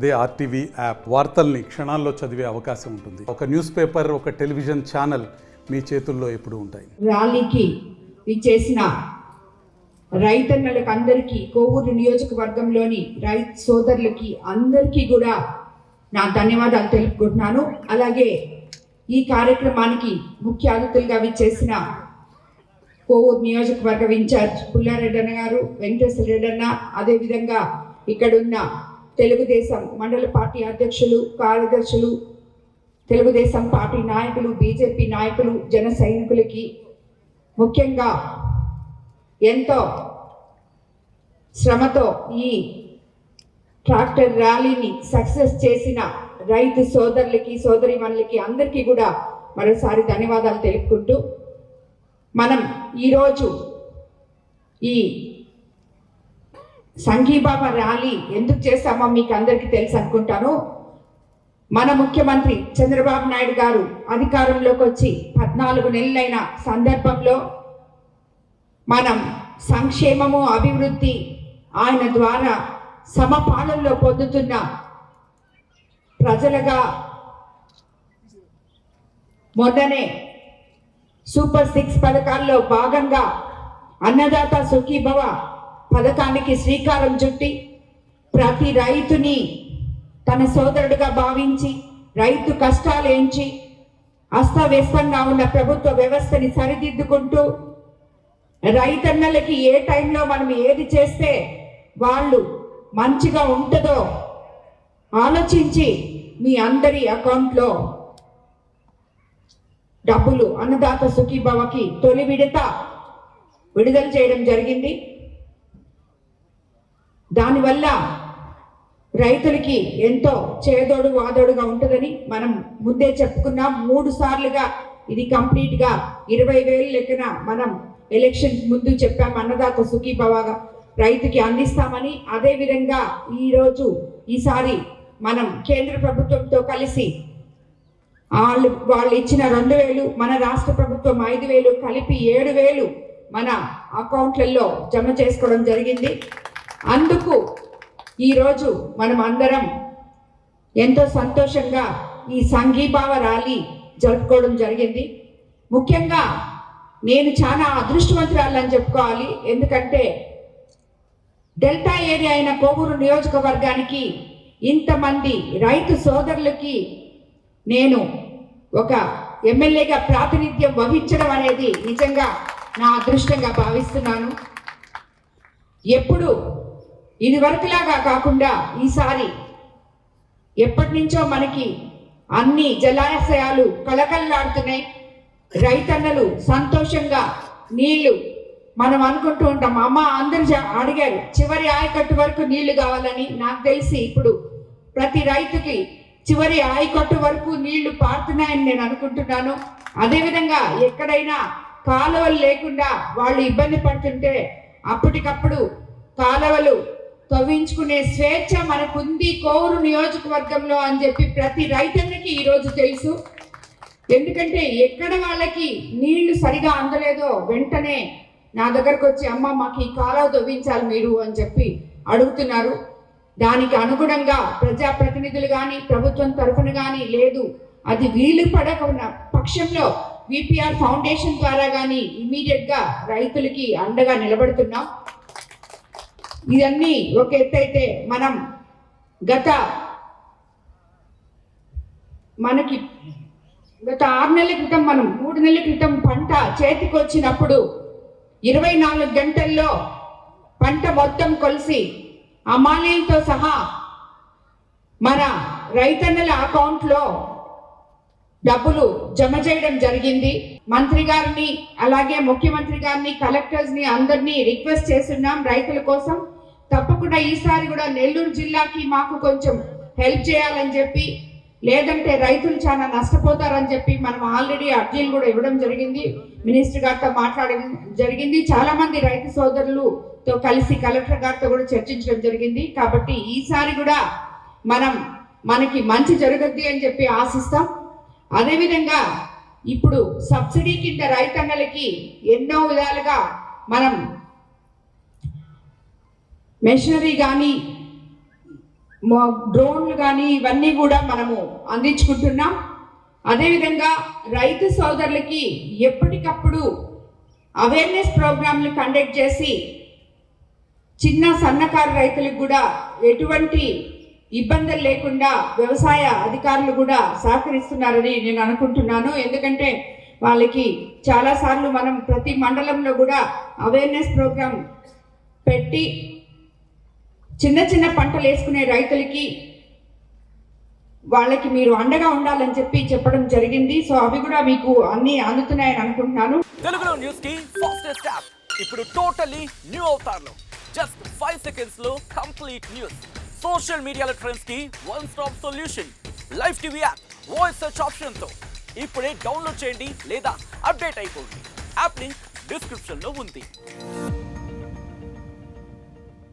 అదే RTV app వార్తల్ని క్షణాల్లో చదివే అవకాశం ఉంటుంది. ఒక న్యూస్ పేపర్, ఒక టెలివిజన్ ఛానల్ మీ చేతుల్లో ఎప్పుడూ ఉంటాయి. ర్యాలీకి ఇచ్చేసిన రైతన్నలకు అందరికీ, కోవూరు నియోజకవర్గంలోని రైతు సోదరులకి అందరికీ కూడా నా ధన్యవాదాలు తెలుపుకుంటున్నాను. అలాగే ఈ కార్యక్రమానికి ముఖ్య అతిథులుగా విచ్చేసిన కోవూరు నియోజకవర్గ ఇన్ఛార్జ్ పుల్లారెడ్డి అన్న గారు, వెంకటేశ్వర రెడ్డి అన్న, అదేవిధంగా ఇక్కడున్న తెలుగుదేశం మండల పార్టీ అధ్యక్షులు, కార్యదర్శులు, తెలుగుదేశం పార్టీ నాయకులు, బీజేపీ నాయకులు, జన సైనికులకి, ముఖ్యంగా ఎంతో శ్రమతో ఈ ట్రాక్టర్ ర్యాలీని సక్సెస్ చేసిన రైతు సోదరులకి, సోదరీమణులకి అందరికీ కూడా మరోసారి ధన్యవాదాలు తెలుపుకుంటూ, మనం ఈరోజు ఈ సంఘీభావ ర్యాలీ ఎందుకు చేస్తామో మీకు అందరికీ తెలుసు అనుకుంటాను. మన ముఖ్యమంత్రి చంద్రబాబు నాయుడు గారు అధికారంలోకి వచ్చి 14 నెలలైన సందర్భంలో మనం సంక్షేమము, అభివృద్ధి ఆయన ద్వారా సమపాలనలో పొందుతున్న ప్రజలుగా మొన్ననే సూపర్ 6 పథకాల్లో భాగంగా అన్నదాత సుఖీభవ పథకానికి శ్రీకారం చుట్టి ప్రతి రైతుని తన సోదరుడిగా భావించి, రైతు కష్టాలు ఎంచి అస్తవ్యస్తంగా ఉన్న ప్రభుత్వ వ్యవస్థని సరిదిద్దుకుంటూ, రైతన్నలకి ఏ టైంలో మనం ఏది చేస్తే వాళ్ళు మంచిగా ఉంటుందో ఆలోచించి మీ అందరి అకౌంట్లో డబ్బులు అన్నదాత సుఖీభవకి తొలి విడుదల చేయడం జరిగింది. దానివల్ల రైతులకి ఎంతో చేదోడు వాదోడుగా ఉంటుందని మనం ముందే చెప్పుకున్నాం. 3 సార్లుగా ఇది కంప్లీట్గా 20,000 లెక్కన మనం ఎలక్షన్ ముందు చెప్పాం, అన్నదాత సుఖీభవగా రైతుకి అందిస్తామని. అదేవిధంగా ఈసారి మనం కేంద్ర ప్రభుత్వంతో కలిసి వాళ్ళు ఇచ్చిన 2,000, మన రాష్ట్ర ప్రభుత్వం 5,000 కలిపి 7,000 మన అకౌంట్లలో జమ చేసుకోవడం జరిగింది. అందుకు ఈరోజు మనం అందరం ఎంతో సంతోషంగా ఈ సంఘీభావ ర్యాలీ జరుపుకోవడం జరిగింది. ముఖ్యంగా నేను చాలా అదృష్టవంతురాలని చెప్పుకోవాలి. ఎందుకంటే డెల్టా ఏరియా అయిన కోవూరు నియోజకవర్గానికి ఇంతమంది రైతు సోదరులకి నేను ఒక ఎమ్మెల్యేగా ప్రాతినిధ్యం వహించడం అనేది నిజంగా నా అదృష్టంగా భావిస్తున్నాను. ఎప్పుడు ఇదివరకులాగా కాకుండా ఈసారి ఎప్పటి నుంచో మనకి అన్ని జలాశయాలు కలకల్లాడుతున్నాయి. రైతన్నలు సంతోషంగా నీళ్లు మనం అనుకుంటూ ఉంటాం, అమ్మ అందరూ అడిగారు చివరి ఆయకట్టు వరకు నీళ్లు కావాలని. నాకు తెలిసి ఇప్పుడు ప్రతి రైతుకి చివరి ఆయకట్టు వరకు నీళ్లు పారుతున్నాయని నేను అనుకుంటున్నాను. అదేవిధంగా ఎక్కడైనా కాలువలు లేకుండా వాళ్ళు ఇబ్బంది పడుతుంటే అప్పటికప్పుడు కాలువలు తవ్వించుకునే స్వేచ్ఛ మనకుంది కోవూరు నియోజకవర్గంలో అని చెప్పి ప్రతి రైతన్నకి ఈరోజు తెలుసు. ఎందుకంటే ఎక్కడ వాళ్ళకి నీళ్లు సరిగా అందలేదో వెంటనే నా దగ్గరకు వచ్చి, అమ్మ మాకు ఈ కాలువ తవ్వించాలి మీరు అని చెప్పి అడుగుతున్నారు. దానికి అనుగుణంగా ప్రజాప్రతినిధులు కానీ, ప్రభుత్వం తరఫున కానీ, లేదు అది వీలు పడకున్న పక్షంలో విపిఆర్ ఫౌండేషన్ ద్వారా కానీ ఇమీడియట్గా రైతులకి అండగా నిలబడుతున్నాం. ఇవన్నీ ఒక ఎత్తైతే మనం గత 6 నెలల క్రితం, మనం 3 నెలల క్రితం పంట చేతికి వచ్చినప్పుడు 24 గంటల్లో పంట మొత్తం కొలిసి అమాలీలతో సహా మన రైతన్నల అకౌంట్లో డబ్బులు జమ చేయడం జరిగింది. మంత్రి గారిని, అలాగే ముఖ్యమంత్రి గారిని, కలెక్టర్స్ని అందరినీ రిక్వెస్ట్ చేస్తున్నాం రైతుల కోసం. తప్పకుండా ఈసారి కూడా నెల్లూరు జిల్లాకి మాకు కొంచెం హెల్ప్ చేయాలని చెప్పి, లేదంటే రైతులు చాలా నష్టపోతారని చెప్పి మనం ఆల్రెడీ అర్జీలు కూడా ఇవ్వడం జరిగింది. మినిస్టర్ గారితో మాట్లాడడం జరిగింది. చాలామంది రైతు సోదరులతో కలిసి కలెక్టర్ గారితో కూడా చర్చించడం జరిగింది. కాబట్టి ఈసారి కూడా మనకి మంచి జరుగుద్ది అని చెప్పి ఆశిస్తాం. అదేవిధంగా ఇప్పుడు సబ్సిడీ కింద రైతన్నలకి ఎన్నో విధాలుగా మనం మెషినరీ కానీ డ్రోన్లు కానీ ఇవన్నీ కూడా మనము అందించుకుంటున్నాం. అదేవిధంగా రైతు సోదరులకి ఎప్పటికప్పుడు అవేర్నెస్ ప్రోగ్రాంలు కండక్ట్ చేసి చిన్న సన్నకారు రైతులకు కూడా ఎటువంటి ఇబ్బందులు లేకుండా వ్యవసాయ అధికారులు కూడా సహకరిస్తున్నారని నేను అనుకుంటున్నాను. ఎందుకంటే వాళ్ళకి చాలాసార్లు మనం ప్రతి మండలంలో కూడా అవేర్నెస్ ప్రోగ్రాం పెట్టి చిన్న చిన్న పంటలు వేసుకునే రైతులకి వాళ్ళకి మీరు అండగా ఉండాలని చెప్పడం జరిగింది. సో అవి కూడా మీకు అన్ని అందుతున్నాయని అనుకుంటున్నాను. తెలుగులో న్యూస్ కి ఫాస్టెస్ట్ యాప్ ఇప్పుడు టోటల్లీ న్యూ అవతార్లో జస్ట్ 5 సెకండ్స్ లో కంప్లీట్ న్యూస్. సోషల్ మీడియాలో ట్రెండ్స్ కి one stop solution. Live TV app voice search option తో ఇప్పుడే డౌన్లోడ్ చేయండి లేదా అప్డేట్ అయిపోండి. యాప్ లింక్ డిస్క్రిప్షన్ లో ఉంది.